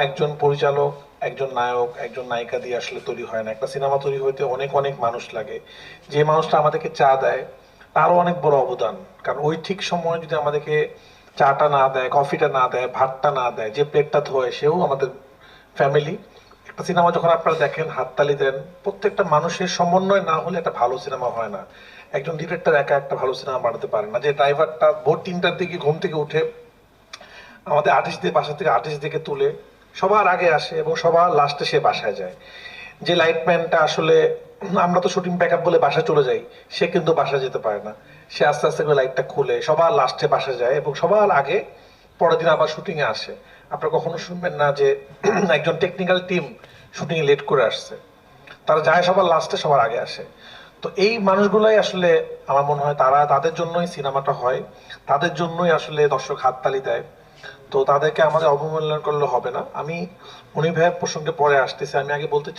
একজন পরিচালক, একজন নায়ক, একজন নায়িকা দিয়ে আসলে তৈরি হয় না। একটা সিনেমা তৈরি হইতে অনেক অনেক মানুষ লাগে। যে মানুষটা আমাদেরকে চা দেয় তারও অনেক বড় অবদান। কারণ ওই ঠিক সময় যদি আমাদেরকে চাটা না দেয়, কফিটা না দেয়, ভাতটা না দেয়, যে প্লেটটা ধোয় সেও আমাদের ফ্যামিলি। একটা সিনেমা যখন আপনারা দেখেন, হাততালি দেন, প্রত্যেকটা মানুষের সমন্বয় না হলে একটা ভালো সিনেমা হয় না। একজন ডিরেক্টর একা একটা ভালো সিনেমা বানাতে পারে না। যে ড্রাইভারটা ভোর ৩টার দিকে ঘুম থেকে উঠে আমাদের আর্টিস্টদের বাসা থেকে আর্টিস্টদেরকে তুলে সবার আগে আসে এবং সবার লাস্টে সে বাসায় যায়। যে লাইটম্যানটা আসলে আমরা তো শুটিং প্যাক আপ বলে বাসায় চলে যাই, সে কিন্তু বাসায় যেতে পারে না। সে আস্তে আস্তে করে লাইটটা খুলে সবার লাস্টে বাসায় যায় এবং সবার আগে পরের দিন আবার শুটিং এ আসে। আপনারা কখনো শুনবেন না যে একজন টেকনিক্যাল টিম শুটিং এ লেট করে আসছে। তারা যায় সবার লাস্টে, সবার আগে আসে। তো এই মানুষগুলাই আসলে আমার মনে হয় তাদের জন্যই সিনেমাটা হয়, তাদের জন্যই আসলে দর্শক হাততালি দেয়। তো তাদেরকে আমাদের অবমূল্যায়ন করলে হবে না। আমি মনির ভাইয়ের প্রসঙ্গে পরে আসতেছি, আমি আগে বলতে চাই